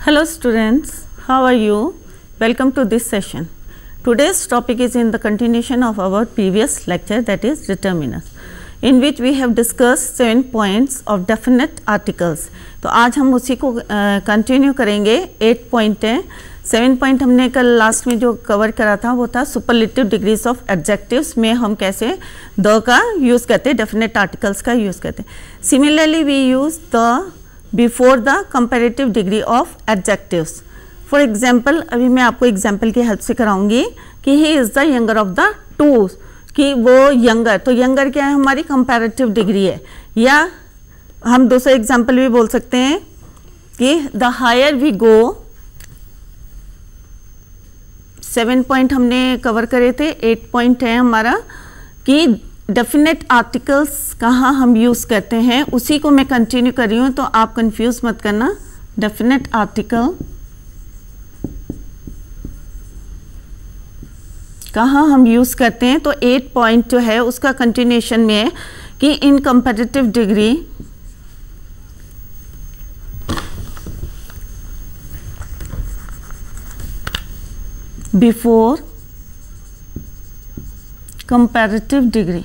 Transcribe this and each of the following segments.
Hello students, how are you? Welcome to this session. Today's topic is in the continuation of our previous lecture, that is determiners, in which we have discussed 7 points of definite articles. तो आज हम उसी को continue करेंगे. 8 point हैं. 7 point हमने कल last में जो कवर करा था वो था सुपरलेटिव डिग्रीज ऑफ एडजेक्टिव्स में हम कैसे द का यूज़ करते हैं, डेफिनेट आर्टिकल्स का यूज़ करते हैं. Similarly we use the before the comparative degree of adjectives. For example, अभी मैं आपको एग्जाम्पल की हेल्प से कराऊंगी कि he is the younger of the two, कि वो यंगर, तो यंगर क्या है, हमारी कंपैरेटिव डिग्री है. या हम दूसरा एग्जाम्पल भी बोल सकते हैं कि the higher we go. 7 point हमने कवर करे थे. 8 पॉइंट है हमारा कि डेफिनेट आर्टिकल्स कहाँ हम यूज़ करते हैं, उसी को मैं कंटिन्यू कर रही हूँ, तो आप कंफ्यूज मत करना. डेफिनेट आर्टिकल कहाँ हम यूज़ करते हैं, तो 8 पॉइंट जो है उसका कंटिन्यूशन में है कि in comparative degree before comparative degree.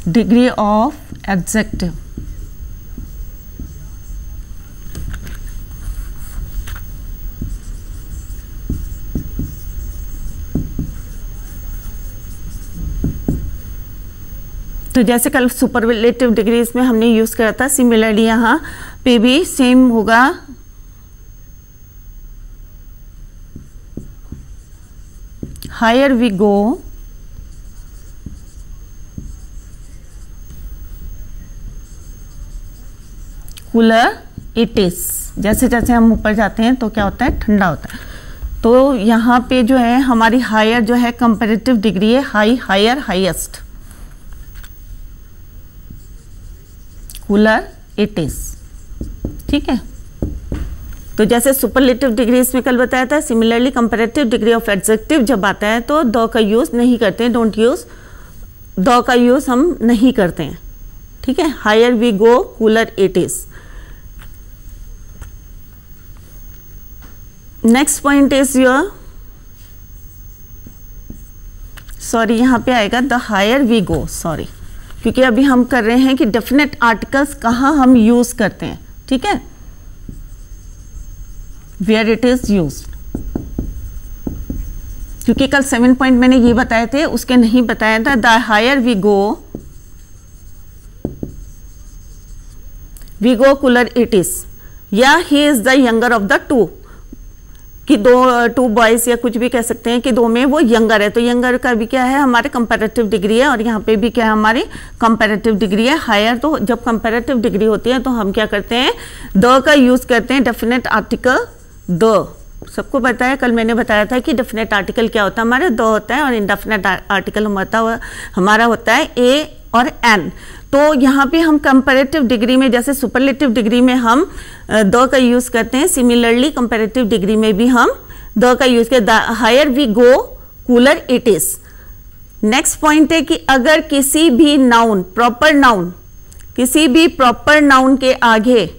Degree of adjective. तो जैसे कल सुपरलेटिव डिग्रीज में हमने यूज करा था, सिमिलरली यहाँ पे भी सेम होगा. Higher we go, cooler it is. जैसे जैसे हम ऊपर जाते हैं तो क्या होता है, ठंडा होता है. तो यहाँ पे जो है हमारी हायर जो है कंपैरेटिव डिग्री है high, higher, highest. Cooler it is. ठीक है. तो जैसे सुपरलेटिव डिग्रीज में कल बताया था, similarly comparative degree of adjective जब आता है तो द का यूज नहीं करते हैं. डोंट यूज द का यूज हम नहीं करते हैं. ठीक है. Higher we go, cooler it is. Next point is your, sorry यहाँ पे आएगा the higher we go, sorry, क्योंकि अभी हम कर रहे हैं कि डेफिनेट आर्टिकल्स कहाँ हम यूज करते हैं. ठीक है. Where it is use. क्योंकि कल 7 पॉइंट मैंने ये बताए थे, उसके नहीं बताया था. The higher we go cooler it is. या he is the younger of the two, कि टू बॉयज या कुछ भी कह सकते हैं कि दो में वो यंगर है. तो यंगर का भी क्या है, हमारे कंपैरेटिव डिग्री है. और यहाँ पे भी क्या है, हमारी कंपैरेटिव डिग्री है हायर. तो जब कंपैरेटिव डिग्री होती है तो हम क्या करते हैं, द का यूज करते हैं. डेफिनेट आर्टिकल द, सबको पता है, कल मैंने बताया था कि डेफिनेट आर्टिकल क्या होता है, हमारे द होता है. और इंडेफिनेट आर्टिकल हमारा होता है ए और एन. तो यहाँ पे हम कंपैरेटिव डिग्री में, जैसे सुपरलेटिव डिग्री में हम द का यूज करते हैं, सिमिलरली कंपैरेटिव डिग्री में भी हम द का यूज करते हैं. Higher we go, cooler it is. Next point है कि अगर किसी भी नाउन, प्रॉपर नाउन, किसी भी प्रॉपर नाउन के आगे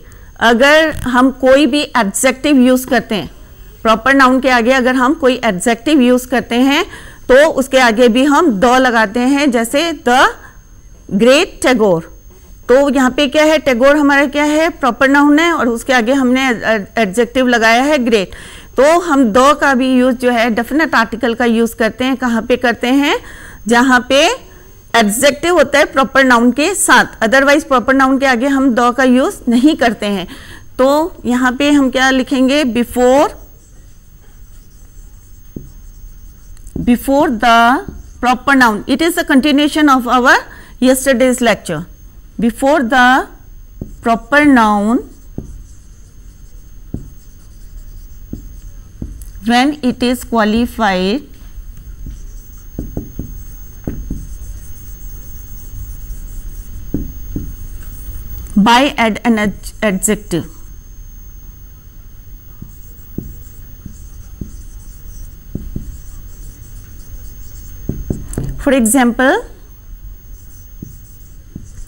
अगर हम कोई भी एडजेक्टिव यूज करते हैं, प्रॉपर नाउन के आगे अगर हम कोई एडजेक्टिव यूज करते हैं तो उसके आगे भी हम द लगाते हैं. जैसे द ग्रेट टैगोर. तो यहाँ पे क्या है, टैगोर हमारा क्या है, प्रॉपर नाउन है, और उसके आगे हमने एडजेक्टिव लगाया है ग्रेट. तो हम द का भी यूज जो है डेफिनेट आर्टिकल का यूज करते हैं. कहाँ पे करते हैं, जहाँ पे एडजेक्टिव होता है प्रॉपर नाउन के साथ. अदरवाइज प्रॉपर नाउन के आगे हम द का यूज नहीं करते हैं. तो यहाँ पे हम क्या लिखेंगे, before the proper noun. It is a continuation of our yesterday's lecture. Before the proper noun, when it is qualified by an adjective. For example,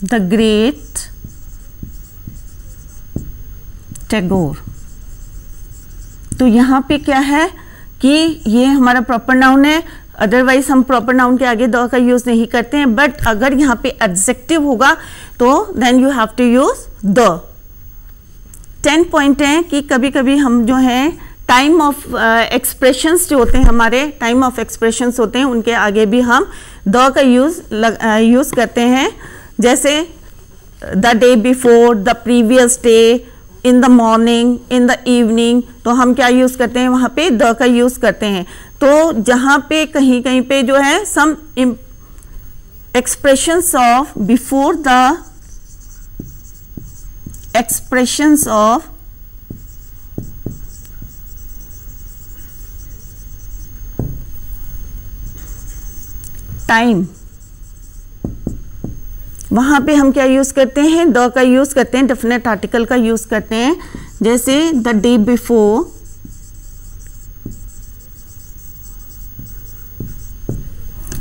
the great Tagore. तो यहाँ पे क्या है कि ये हमारा प्रॉपर नाउन है, अदरवाइज हम प्रॉपर नाउन के आगे द का यूज नहीं करते हैं, बट अगर यहाँ पे एडजेक्टिव होगा तो then you have to use the. 10 point है कि कभी कभी हम जो है टाइम ऑफ एक्सप्रेशंस जो होते हैं, हमारे टाइम ऑफ एक्सप्रेशंस होते हैं, उनके आगे भी हम द का यूज करते हैं। जैसे the day before, the previous day, in the morning, in the evening, तो हम क्या यूज करते हैं, वहां पे द का यूज करते हैं। तो जहां पे कहीं कहीं पे जो है some expressions of before the expressions of time, वहां पे हम क्या यूज करते हैं, द का यूज करते हैं, डेफिनेट आर्टिकल का यूज करते हैं। जैसे the day before,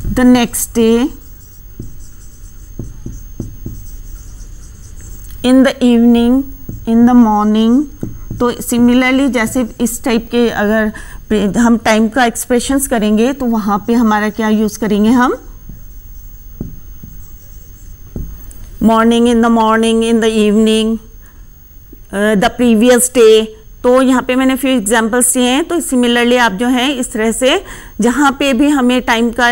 the next day, in the evening, in the morning. तो सिमिलरली जैसे इस टाइप के अगर हम टाइम का एक्सप्रेशंस करेंगे तो वहां पे हमारा क्या यूज करेंगे हम, morning, in the morning, in the evening, the previous day. तो यहाँ पे मैंने फ्यू एग्जांपल्स दिए हैं। तो सिमिलरली आप जो है इस तरह से जहाँ पे भी हमें टाइम का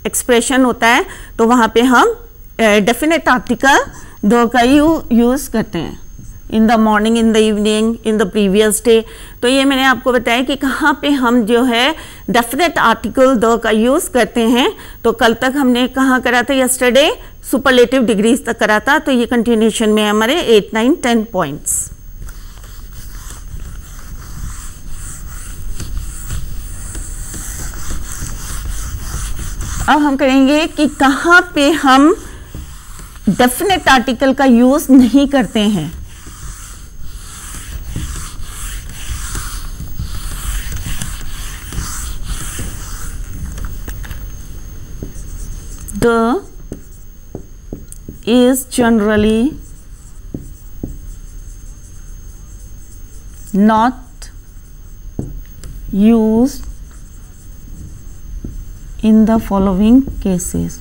एक्सप्रेशन होता है तो वहाँ पे हम डेफिनेट आर्टिकल द का यूज करते हैं, in the morning, in the evening, in the previous day. तो ये मैंने आपको बताया कि कहाँ पे हम जो है डेफिनेट आर्टिकल द का यूज करते हैं। तो कल तक हमने कहाँ करा था, यस्टरडे सुपरलेटिव डिग्रीज तक करा था। तो ये कंटिन्यूएशन में हमारे 8, 9, 10 पॉइंट्स। अब हम करेंगे कि कहाँ पे हम डेफिनेट आर्टिकल का यूज नहीं करते हैं। The is generally not used in the following cases.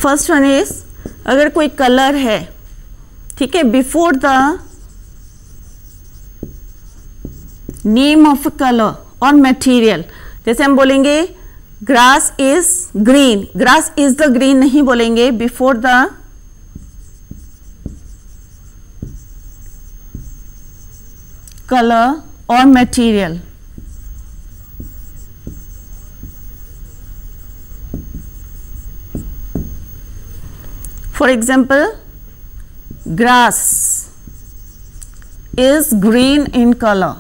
First one is, अगर कोई कलर है, ठीक है, before the name of colour और मटेरियल, जैसे हम बोलेंगे grass is green, grass is the green नहीं बोलेंगे, बिफोर द कलर और material. For example, grass is green in color.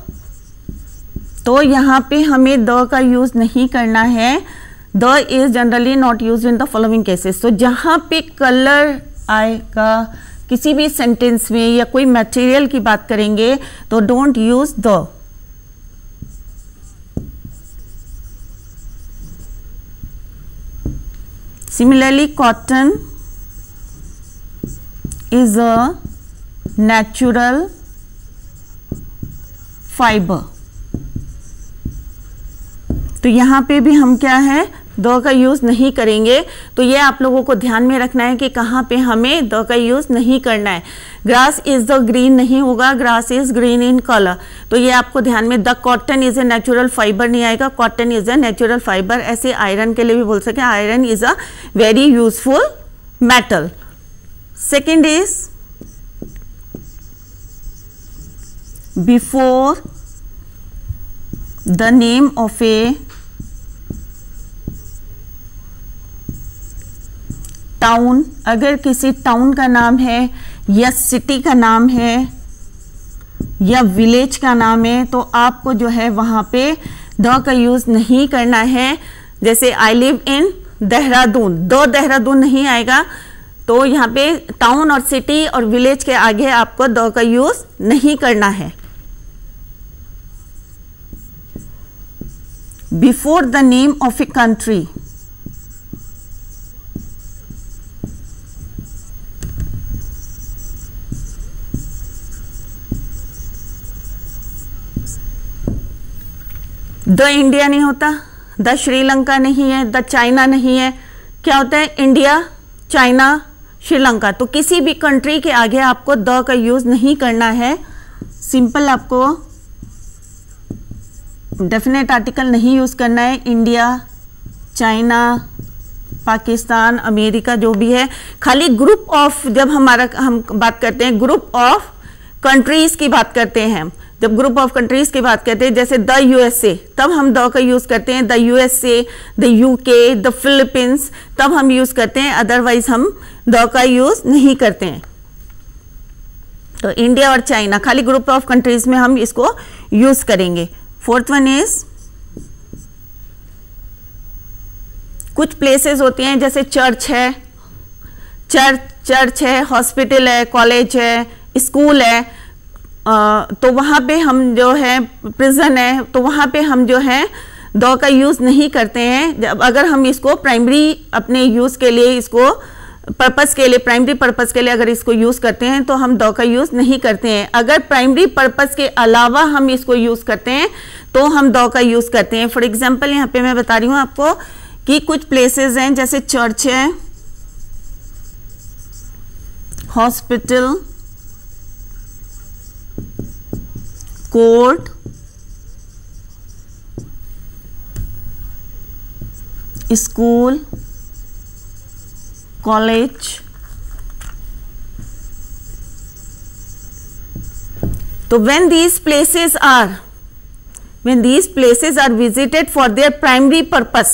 तो यहाँ पे हमें द का यूज नहीं करना है। The is generally not use in the following cases. तो जहाँ पे कलर आएगा किसी भी सेंटेंस में या कोई मटेरियल की बात करेंगे तो don't use the. Similarly cotton is a natural fiber। तो यहाँ पे भी हम क्या है, द का यूज नहीं करेंगे। तो ये आप लोगों को ध्यान में रखना है कि कहाँ पे हमें द का यूज नहीं करना है। ग्रास इज द ग्रीन नहीं होगा, grass is green in colour. तो ये आपको ध्यान में, the cotton is a natural fibre नहीं आएगा, cotton is a natural fibre. ऐसे आयरन के लिए भी बोल सके, iron is a very useful metal. Second is before the name of a town, अगर किसी टाउन का नाम है या सिटी का नाम है या विलेज का नाम है तो आपको जो है वहाँ पे द का यूज़ नहीं करना है। जैसे आई लिव इन देहरादून, दो देहरादून नहीं आएगा, तो यहाँ पे टाउन और सिटी और विलेज के आगे आपको द का यूज नहीं करना है। Before the name of a country, the India नहीं होता, द श्रीलंका नहीं है, द चाइना नहीं है, क्या होता है इंडिया, चाइना, श्रीलंका। तो किसी भी कंट्री के आगे आपको द का यूज नहीं करना है। सिंपल आपको डेफिनेट आर्टिकल नहीं यूज करना है। इंडिया, चाइना, पाकिस्तान, अमेरिका जो भी है, खाली ग्रुप ऑफ, जब हम बात करते हैं ग्रुप ऑफ कंट्रीज की बात करते हैं, जब ग्रुप ऑफ कंट्रीज की बात करते हैं जैसे द यूएसए, तब हम द का यूज करते हैं। The USA, the UK, the Philippines, तब हम यूज करते हैं, अदरवाइज हम द का यूज नहीं करते हैं। तो इंडिया और चाइना खाली ग्रुप ऑफ कंट्रीज में हम इसको यूज करेंगे। फोर्थ वन इज, कुछ प्लेसेस होती हैं जैसे चर्च है, चर्च है, हॉस्पिटल है, कॉलेज है, स्कूल है, तो वहाँ पे हम जो है, प्रिजन है, तो वहाँ पे हम जो है द का यूज़ नहीं करते हैं। जब अगर हम इसको प्राइमरी अपने यूज़ के लिए, इसको पर्पस के लिए, प्राइमरी पर्पस के लिए अगर इसको यूज़ करते हैं तो हम द का यूज़ नहीं करते हैं। अगर प्राइमरी पर्पस के अलावा हम इसको यूज़ करते हैं तो हम द का यूज़ करते हैं। फॉर एग्जाम्पल यहाँ पे मैं बता रही हूँ आपको कि कुछ प्लेसेस हैं जैसे चर्च है, हॉस्पिटल, कोर्ट, स्कूल, कॉलेज। तो when these places are visited for their primary purpose,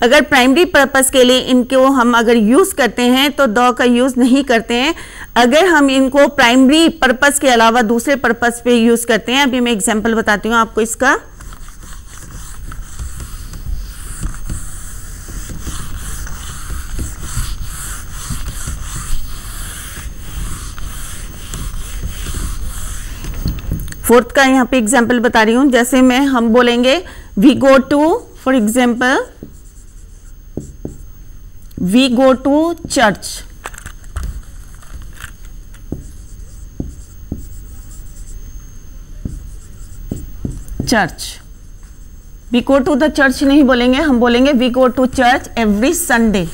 अगर प्राइमरी पर्पस के लिए इनको हम अगर यूज करते हैं तो द का यूज नहीं करते हैं। अगर हम इनको प्राइमरी पर्पस के अलावा दूसरे पर्पस पे यूज करते हैं, अभी मैं एग्जांपल बताती हूँ आपको इसका। फोर्थ का यहाँ पे एग्जांपल बता रही हूँ, जैसे हम बोलेंगे we go to, for example we go to church. We go to the church नहीं बोलेंगे, हम बोलेंगे we go to church every Sunday.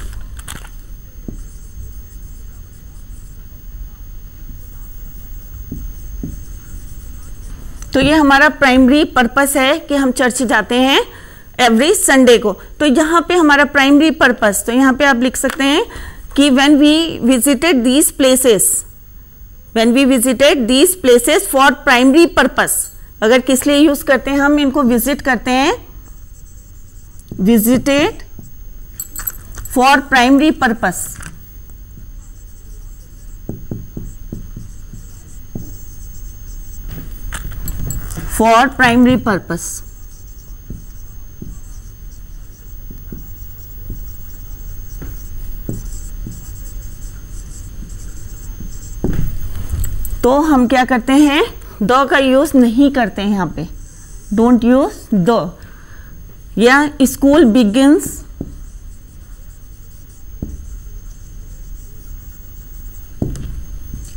तो ये हमारा प्राइमरी पर्पस है कि हम चर्च जाते हैं एवरी संडे को। तो यहाँ पे हमारा प्राइमरी पर्पस, तो यहाँ पे आप लिख सकते हैं कि when we visited these places for primary purpose. अगर किस लिए यूज करते हैं, हम इनको विजिट करते हैं, visited for primary purpose. For primary purpose. तो हम क्या करते हैं, द का यूज नहीं करते हैं यहाँ पे, डोंट यूज द। या स्कूल बिगिंस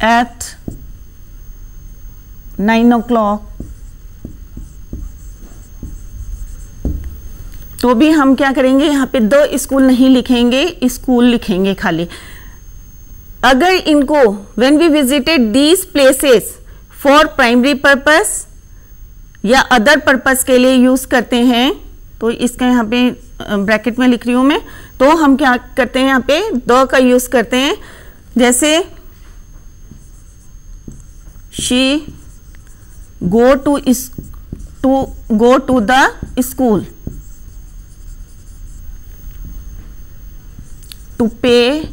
एट 9 o'clock, तो भी हम क्या करेंगे, यहाँ पे द स्कूल नहीं लिखेंगे, स्कूल लिखेंगे खाली। अगर इनको when we visited these places for primary purpose या अदर पर्पस के लिए यूज करते हैं, तो इसका यहाँ पे ब्रैकेट में लिख रही हूँ मैं, तो हम क्या करते हैं, यहाँ पे द का यूज करते हैं। जैसे she go to the school to pay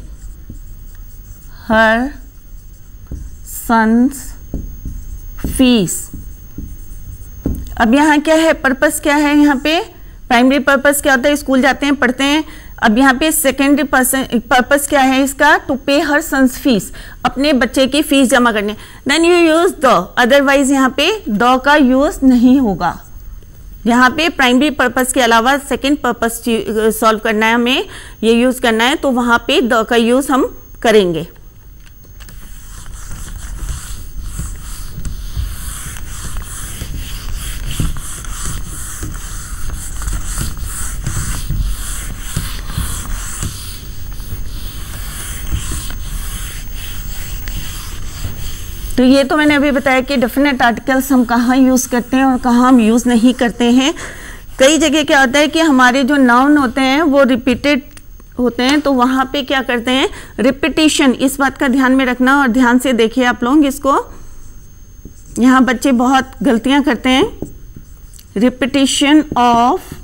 her son's fees। अब यहाँ क्या है, पर्पस क्या है, यहाँ पे प्राइमरी पर्पस क्या होता है, स्कूल जाते हैं पढ़ते हैं। अब यहाँ पे सेकेंडरी पर्पस क्या है इसका, टू पे हर सन्स फीस, अपने बच्चे की फीस जमा करने। Then you use the, otherwise यहाँ पे द का यूज नहीं होगा। यहाँ पे प्राइमरी पर्पस के अलावा सेकेंड पर्पस सॉल्व करना है, हमें ये यूज करना है, तो वहां पे द का यूज हम करेंगे। तो ये तो मैंने अभी बताया कि डेफिनेट आर्टिकल्स हम कहाँ यूज़ करते हैं और कहाँ हम यूज़ नहीं करते हैं। कई जगह क्या होता है कि हमारे जो नाउन होते हैं वो रिपीटेड होते हैं, तो वहाँ पे क्या करते हैं, रिपीटिशन, इस बात का ध्यान में रखना और ध्यान से देखिए आप लोग इसको। यहाँ बच्चे बहुत गलतियाँ करते हैं। Repetition of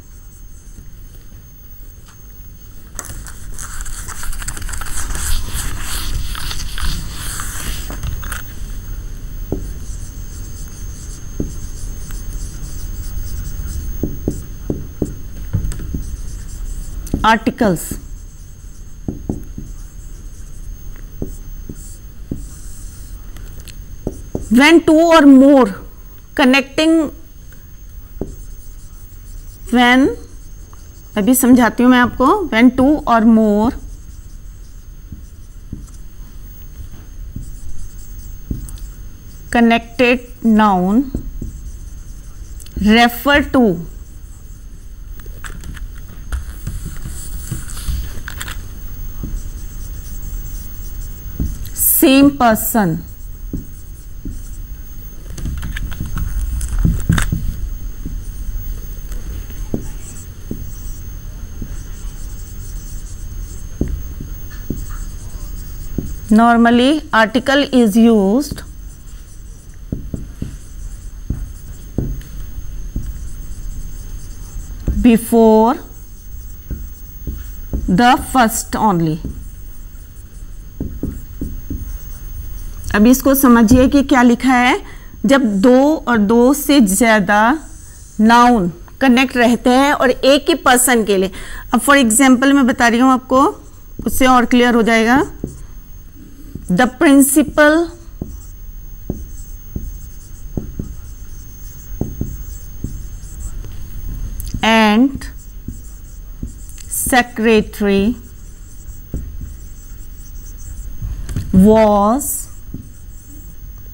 articles, when two or more connecting, when, अभी समझाती हूँ मैं आपको, when two or more connected noun refer to same person, normally article is used before the first only। अब इसको समझिए कि क्या लिखा है, जब दो और दो से ज़्यादा नाउन कनेक्ट रहते हैं और एक ही पर्सन के लिए। अब फॉर एग्जांपल मैं बता रही हूँ आपको, उससे और क्लियर हो जाएगा। The principal and secretary was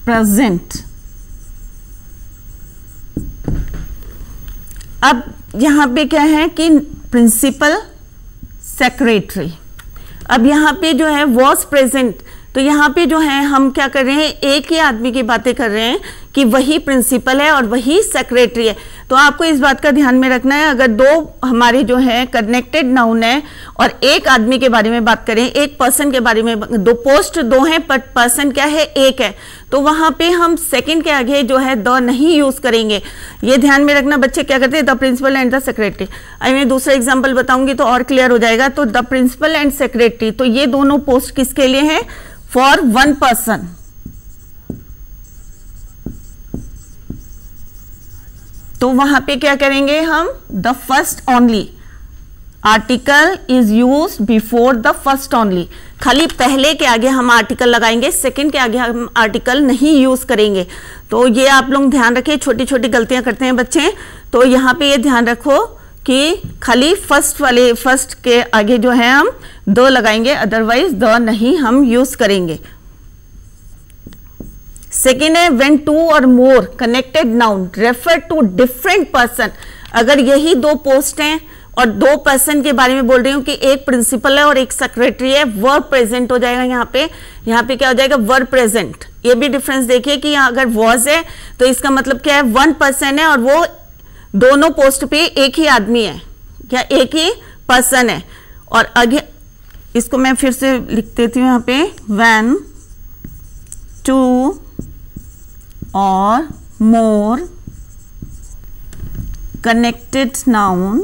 present। अब यहां पे क्या है कि प्रिंसिपल, सेक्रेटरी, अब यहां पे जो है was present, तो यहाँ पे जो है हम क्या कर रहे हैं, एक ही आदमी की बातें कर रहे हैं कि वही प्रिंसिपल है और वही सेक्रेटरी है। तो आपको इस बात का ध्यान में रखना है, अगर दो हमारे जो है कनेक्टेड नाउन है और एक आदमी के बारे में बात करें, एक पर्सन के बारे में, दो पोस्ट दो हैं पर पर्सन क्या है, एक है, तो वहां पे हम सेकंड के आगे जो है द नहीं यूज करेंगे। ये ध्यान में रखना बच्चे, क्या करते हैं, the principal and the secretary. अब मैं दूसरा एग्जाम्पल बताऊंगी तो और क्लियर हो जाएगा। तो द प्रिंसिपल एंड सेक्रेटरी, तो ये दोनों पोस्ट किसके लिए है, फॉर वन पर्सन। तो वहां पे क्या करेंगे हम, the first only, article is use before the first only, खाली पहले के आगे हम आर्टिकल लगाएंगे, सेकंड के आगे हम आर्टिकल नहीं यूज करेंगे। तो ये आप लोग ध्यान रखें, छोटी छोटी गलतियां करते हैं बच्चे, तो यहाँ पे ये ध्यान रखो कि खाली फर्स्ट के आगे जो है हम द लगाएंगे, अदरवाइज द नहीं हम यूज करेंगे। सेकेंड है when two or more connected noun refer to different person. अगर यही दो पोस्ट हैं और दो पर्सन के बारे में बोल रही हूं कि एक प्रिंसिपल है और एक सेक्रेटरी है, वर्ब प्रेजेंट हो जाएगा यहाँ पे क्या हो जाएगा, वर्ब प्रेजेंट। ये भी डिफरेंस देखिए कि यहाँ अगर वॉज है तो इसका मतलब क्या है, वन पर्सन है और वो दोनों पोस्ट पे एक ही आदमी है, क्या एक ही पर्सन है। और आगे इसको मैं फिर से लिख देती हूँ यहाँ पे, when two or more connected noun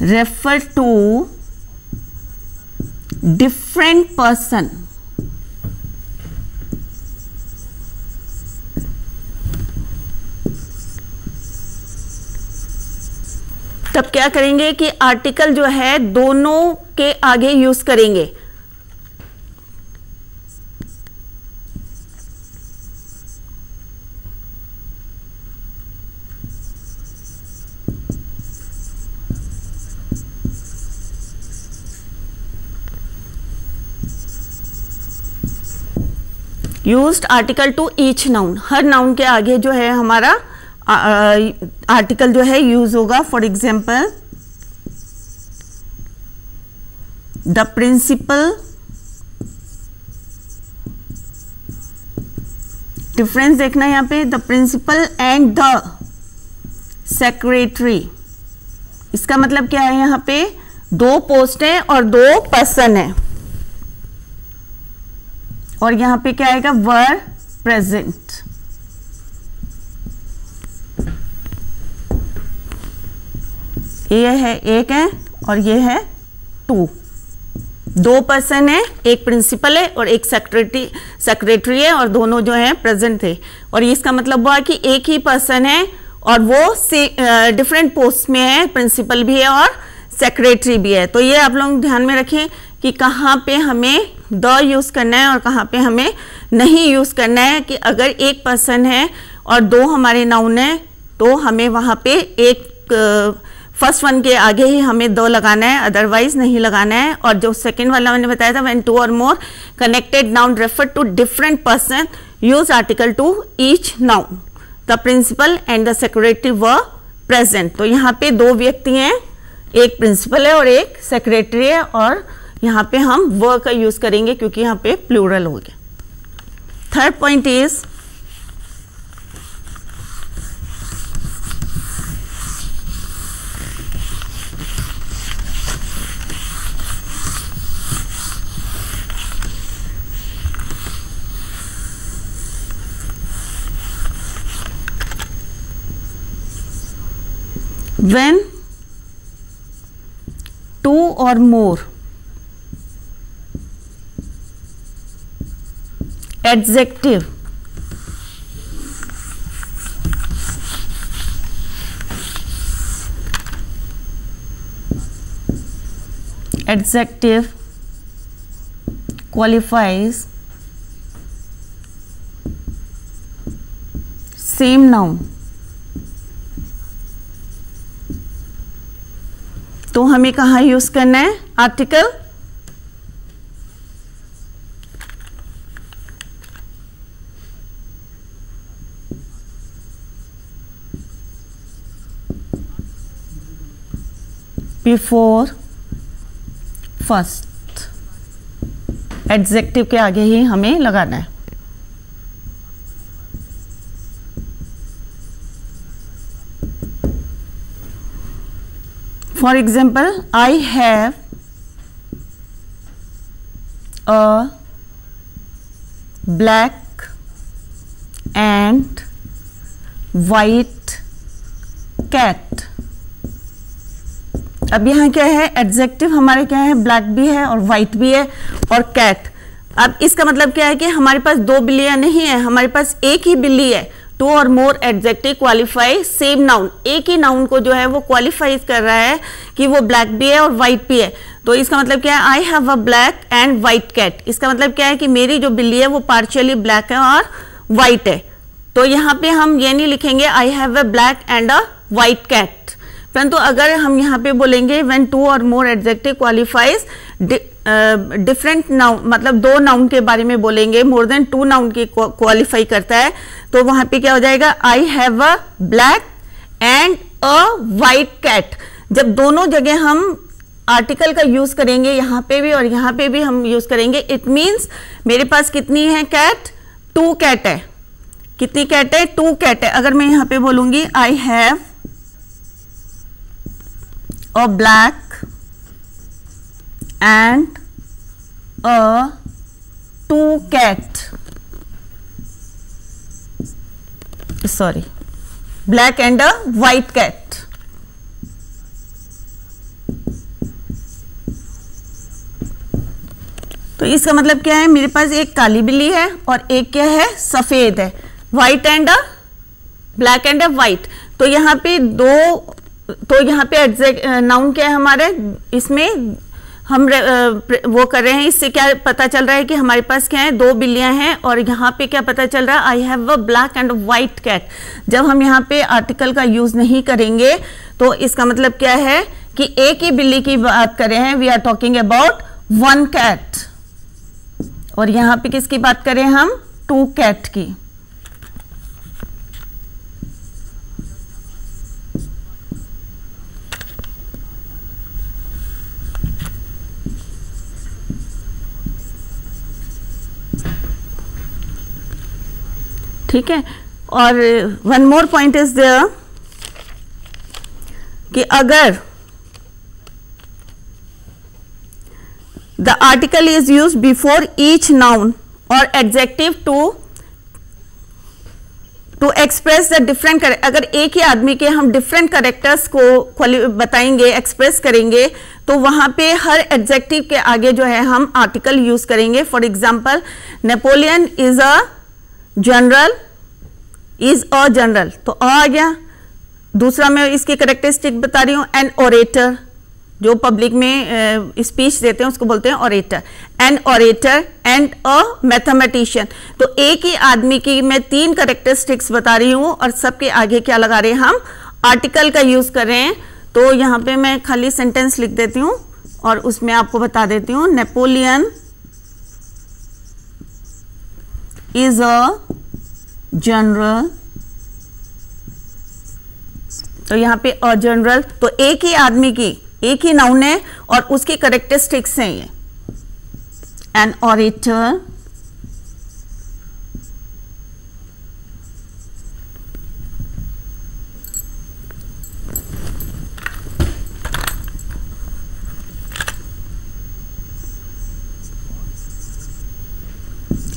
refer to different person. तब क्या करेंगे कि आर्टिकल जो है दोनों के आगे यूज करेंगे। Used article to each noun, हर नाउन के आगे जो है हमारा आर्टिकल जो है यूज होगा। For example the principal, difference देखना यहां पे, the principal and the secretary. इसका मतलब क्या है, यहां पे दो पोस्ट है और दो पर्सन है, और यहां पे क्या आएगा, वर प्रेजेंट। ये है एक है और ये है टू, दो पर्सन है, एक प्रिंसिपल है और एक सेक्रेटरी है, और दोनों जो है प्रेजेंट थे। और इसका मतलब हुआ कि एक ही पर्सन है और वो डिफरेंट पोस्ट में है, प्रिंसिपल भी है और सेक्रेटरी भी है। तो ये आप लोग ध्यान में रखें कि कहाँ पे हमें द यूज करना है और कहाँ पे हमें नहीं यूज करना है। कि अगर एक पर्सन है और दो हमारे नाउन है तो हमें वहाँ पे एक फर्स्ट वन के आगे ही हमें द लगाना है, अदरवाइज नहीं लगाना है। और जो सेकंड वाला मैंने बताया था, when two or more connected noun refer to different person use article to each noun, the principal and the secretary were present. तो यहाँ पे दो व्यक्ति हैं, एक प्रिंसिपल है और एक सेक्रेटरी है, और यहाँ पे हम व का यूज करेंगे क्योंकि यहाँ पे प्लूरल हो गया। Third point is when two or more adjective qualifies same noun, तो हमें कहाँ यूज करना है, आर्टिकल बिफोर फर्स्ट, एडजेक्टिव के आगे ही हमें लगाना है। For example, I have a black and white cat. अब यहाँ क्या है, एडजेक्टिव हमारे क्या है, ब्लैक भी है और वाइट भी है और कैट। अब इसका मतलब क्या है कि हमारे पास दो बिल्लियां नहीं है, हमारे पास एक ही बिल्ली है। To or more adjective qualify same noun, एक ही नाउन को जो है वो क्वालिफाई कर रहा है कि वो ब्लैक भी है और वाइट भी है। तो इसका मतलब क्या है, I have a black and white cat. इसका मतलब क्या है कि मेरी जो बिल्ली है वो पार्शियली ब्लैक है और वाइट है। तो यहाँ पे हम ये नहीं लिखेंगे I have a black and a white cat, परंतु अगर हम यहाँ पे बोलेंगे when two or more adjective qualifies different noun, मतलब दो नाउन के बारे में बोलेंगे, मोर देन टू नाउन की क्वालिफाई करता है, तो वहां पे क्या हो जाएगा, I have a black and a white cat. जब दोनों जगह हम आर्टिकल का यूज करेंगे, यहाँ पे भी और यहाँ पे भी हम यूज करेंगे, इट मीन्स मेरे पास कितनी है कैट, टू कैट है। कितनी कैट है, टू कैट है। अगर मैं यहाँ पे बोलूंगी I have a black and a two cat, sorry black and a white cat, तो इसका मतलब क्या है, मेरे पास एक काली बिल्ली है और एक क्या है, सफेद है, white and a black and a white. तो यहाँ पे दो तो यहाँ पे एग्जैक्ट नाउन क्या है हमारे, इसमें हम वो कर रहे हैं, इससे क्या पता चल रहा है कि हमारे पास क्या है, 2 बिल्लियां हैं, और यहाँ पे क्या पता चल रहा है, I have a black and white cat. जब हम यहाँ पे आर्टिकल का यूज नहीं करेंगे तो इसका मतलब क्या है कि एक ही बिल्ली की बात कर रहे हैं, we are talking about 1 cat, और यहाँ पे किसकी बात करें हम, 2 कैट की। ठीक है, और 1 मोर पॉइंट इज देयर कि अगर the article is use before each noun और adjective to express the different, अगर एक ही आदमी के हम डिफरेंट करेक्टर्स को बताएंगे, एक्सप्रेस करेंगे, तो वहां पे हर एडजेक्टिव के आगे जो है हम आर्टिकल यूज करेंगे। For example, Napoleon is a general, is a general, तो आ गया। दूसरा मैं इसकी करेक्टरिस्टिक बता रही हूं, एन ओरेटर, जो पब्लिक में स्पीच देते हैं उसको बोलते हैं orator, an orator and a mathematician. तो एक ही आदमी की मैं 3 करेक्टरिस्टिक्स बता रही हूं और सबके आगे क्या लगा रहे हैं हम, आर्टिकल का यूज कर रहे हैं। तो यहां पे मैं खाली सेंटेंस लिख देती हूं और उसमें आपको बता देती हूं, नेपोलियन इज अ जनरल, तो यहां पे अ जनरल, तो एक ही आदमी की, एक ही नाउन है और उसकी करेक्टरिस्टिक्स हैं ये, an orator,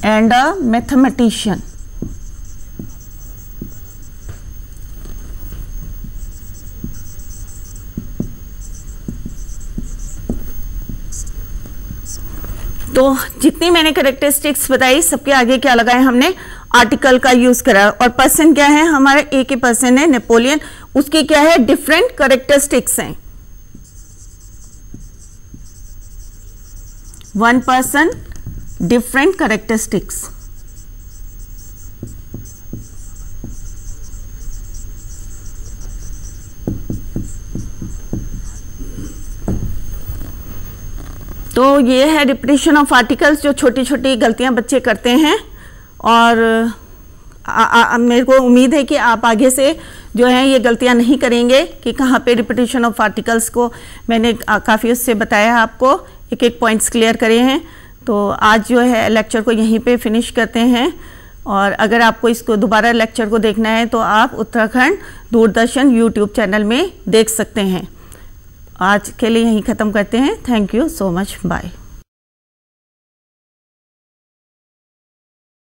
and a mathematician। तो जितनी मैंने करेक्टरिस्टिक्स बताई सबके आगे क्या लगाए हमने, आर्टिकल का यूज करा। और पर्सन क्या है हमारा, एक ही पर्सन है नेपोलियन, उसकी क्या है, डिफरेंट करेक्टरिस्टिक्स हैं। 1 पर्सन, डिफरेंट करेक्टरिस्टिक्स। तो ये है रिपीटिशन ऑफ आर्टिकल्स, जो छोटी छोटी गलतियां बच्चे करते हैं। और मेरे को उम्मीद है कि आप आगे से जो है ये गलतियां नहीं करेंगे कि कहाँ पे रिपीटिशन ऑफ आर्टिकल्स को मैंने काफ़ी उससे बताया, आपको एक एक पॉइंट्स क्लियर करे हैं। तो आज जो है लेक्चर को यहीं पे फिनिश करते हैं, और अगर आपको इसको दोबारा लेक्चर को देखना है तो आप उत्तराखंड दूरदर्शन यूट्यूब चैनल में देख सकते हैं। आज के लिए यहीं ख़त्म करते हैं। Thank you so much, bye.